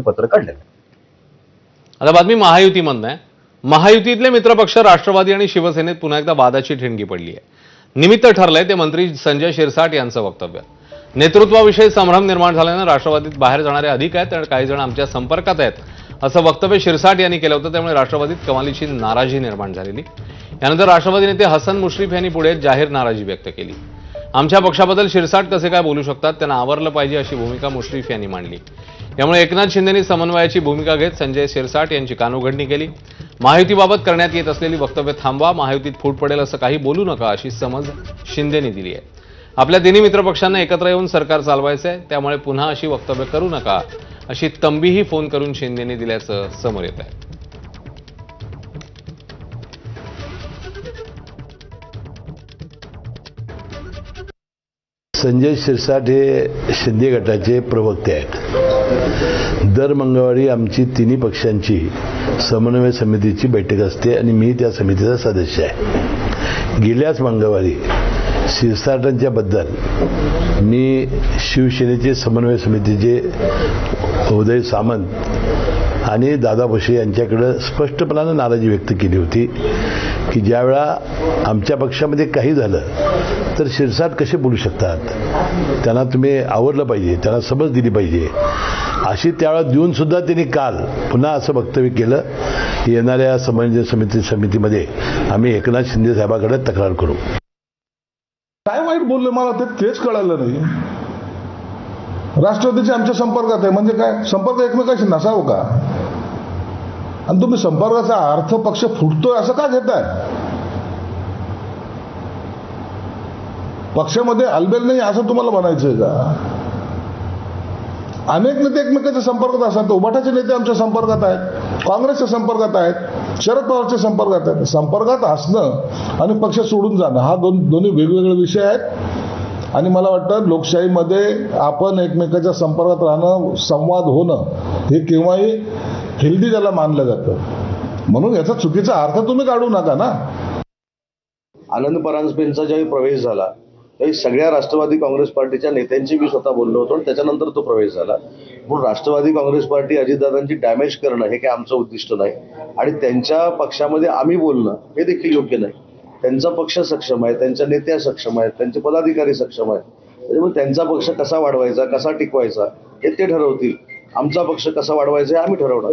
पत्र काढलं। आता बातमी महायुतीमधनं आहे। महायुतीतले मित्रपक्ष राष्ट्रवादी आणि शिवसेनेत पुन्हा एकदा वादाची ठिणगी पडली आहे। निमित्त ठरलंय ते मंत्री संजय शिरसाट यांचं वक्तव्य। नेतृत्वाविषयी संभ्रम निर्माण झाल्यानं राष्ट्रवादीत बाहेर जाणारे अधिक आहेत आणि काही जण आमच्या संपर्कात आहेत असं वक्तव्य शिरसाट यांनी केलं होतं। त्यामुळे राष्ट्रवादीत कमालीची नाराजी निर्माण झालेली। यानंतर राष्ट्रवादी नेते हसन मुश्रीफ यांनी पुढे जाहीर नाराजी व्यक्त केली। आमच्या पक्षाबद्दल शिरसाट कसे काय बोलू शकतात, त्यांना आवरलं पाहिजे अशी भूमिका मुश्रीफ यांनी मांडली। यामुळे एकनाथ शिंदेंनी समन्वयाची भूमिका घेत संजय शिरसाट यांची कानउघडणी केली। महायुतीबाबत करण्यात येत असलेली वक्तव्य थांबवा, महायुतीत फूट पडेल असं काही बोलू नका अशी समज शिंदेंनी दिली आहे। आपल्या तिन्ही मित्रपक्षांना एकत्र येऊन सरकार चालवायचं आहे, त्यामुळे पुन्हा अशी वक्तव्य करू नका अशी तंबीही फोन करून शिंदेंनी दिल्याचं समोर येत आहे। संजय शिरसाट हे शिंदे गटाचे प्रवक्ते आहेत। दर मंगळवारी आमची तिन्ही पक्षांची समन्वय समितीची बैठक असते आणि मी त्या समितीचा सदस्य आहे। गेल्याच मंगळवारी शिरसाटांच्या बद्दल मी शिवसेनेचे समन्वय समितीचे उदय सामंत आणि दादा भुसे यांच्याकडे स्पष्टपणाने नाराजी व्यक्त केली होती की ज्यावेळा आमच्या पक्षामध्ये काही झालं तर शिरसाट कसे बोलू शकतात, त्यांना तुम्ही आवरलं पाहिजे, त्यांना समज दिली पाहिजे अशी त्यावेळा देऊन सुद्धा त्यांनी काल पुन्हा असं वक्तव्य केलं। येणाऱ्या समन्वय समितीमध्ये आम्ही एकनाथ शिंदे साहेबांकडे तक्रार करू। काय वाईट बोलले मला तेच कळालं नाही। राष्ट्रवादीचे आमच्या संपर्कात आहे म्हणजे काय, संपर्क एकमेकांशी नसावं का? आणि तुम्ही संपर्काचा अर्थ पक्ष फुटतोय असं का घेताय? पक्षामध्ये अलबेल नाही असं तुम्हाला म्हणायचंय का? अनेक नेते एकमेकांच्या संपर्कात असतात। उभाटाचे नेते आमच्या संपर्कात आहेत, काँग्रेसच्या संपर्कात आहेत, शरद पवारच्या संपर्कात आहेत। संपर्कात असणं आणि पक्ष सोडून जाणं हा दोन्ही वेगवेगळे विषय आहेत। आणि मला वाटतं लोकशाहीमध्ये आपण एकमेकांच्या संपर्कात राहणं, संवाद होणं हे केव्हाही हेल्दी त्याला मानलं जातं। म्हणून याचा चुकीचा अर्थ तुम्ही काढू नका ना। आनंद परांजपेंचा ज्यावेळी प्रवेश झाला त्यावेळी सगळ्या राष्ट्रवादी काँग्रेस पार्टीच्या नेत्यांची मी स्वतः बोललो होतो आणि त्याच्यानंतर तो प्रवेश झाला। म्हणून राष्ट्रवादी काँग्रेस पार्टी अजितदादांची डॅमेज करणं हे काही आमचं उद्दिष्ट नाही आणि त्यांच्या पक्षामध्ये आम्ही बोलणं हे देखील योग्य नाही। त्यांचा पक्ष सक्षम आहे, त्यांच्या नेत्या सक्षम आहेत, त्यांचे पदाधिकारी सक्षम आहेत। त्याच्यामुळे त्यांचा पक्ष कसा वाढवायचा, कसा टिकवायचा हे ते ठरवतील। आमचा पक्ष कसा वाढवायचा हे आम्ही ठरवणार।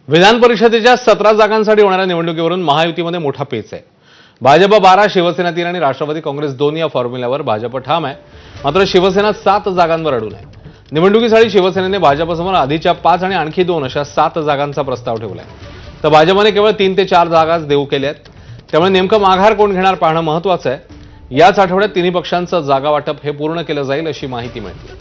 विधान परिषदेच्या 17 जागांसाठी होणाऱ्या निवडणुकीवरून महायुतीमध्ये मोठा पेच आहे। भाजप 12, शिवसेना 3 आणि राष्ट्रवादी काँग्रेस 2 या फॉर्म्युल्यावर भाजप ठाम आहे। मात्र शिवसेना 7 जागांवर अडून आहे। निवडणुकीसाठी शिवसेनेने भाजपसमोर आधीच्या 5 आणि आणखी 2 अशा 7 जागांचा प्रस्ताव ठेवलाय, तर भाजपने केवळ 3 ते 4 जागाच देऊ केल्या आहेत। त्यामुळे नेमकं माघार कोण घेणार पाहणं महत्त्वाचं आहे। याच आठवड्यात तिन्ही पक्षांचं जागा वाटप हे पूर्ण केलं जाईल अशी माहिती मिळते।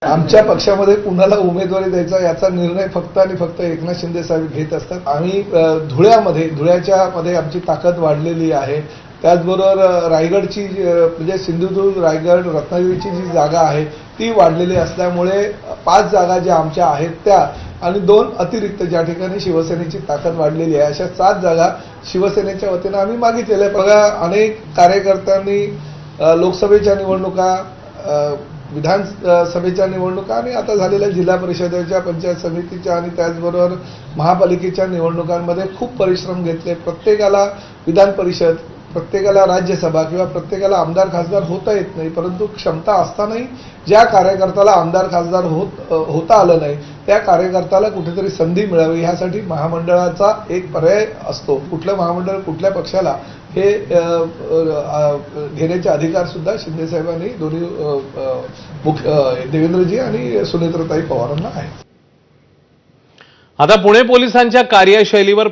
आमच्या पक्षामध्ये कुणाला उमेदवारी द्यायचा याचा निर्णय फक्त आणि फक्त एकनाथ शिंदे साहेब घेत असतात। आम्ही धुळ्यामध्ये आमची ताकद वाढलेली आहे। त्याचबरोबर रायगडची म्हणजे सिंधुदुर्ग, रायगड, रत्नागिरीची जी जागा आहे ती वाढलेली असल्यामुळे 5 जागा ज्या आमच्या आहेत त्या आणि 2 अतिरिक्त ज्या ठिकाणी शिवसेनेची ताकद वाढलेली आहे अशा 7 जागा शिवसेनेच्या वतीनं आम्ही मागितलेल्या। बघा, अनेक कार्यकर्त्यांनी लोकसभेच्या निवडणुका, विधानसभेच्या निवडणुका आणि आता झालेल्या जिल्हा परिषदेच्या, पंचायत समितीच्या आणि त्याचबरोबर महापालिकेच्या निवडणुकांमध्ये खूप परिश्रम घेतले। प्रत्येकाला विधान परिषद, प्रत्येकाला राज्यसभा किंवा प्रत्येकाला आमदार खासदार होता येत नाही, परंतु क्षमता असतानाही ज्या कार्यकर्त्याला आमदार खासदार होता आलं नाही त्या कार्यकर्त्याला कुठेतरी संधी मिळावी यासाठी महामंडळाचा एक पर्याय असतो। कुठलं महामंडळ कुठल्या पक्षाला हे घेण्याचे अधिकार सुद्धा शिंदे साहेबांनी दोन्ही देवेंद्रजी आणि सुनेत्रताई पवारांना आहे। आता पुणे पोलिसांच्या कार्यशैलीवर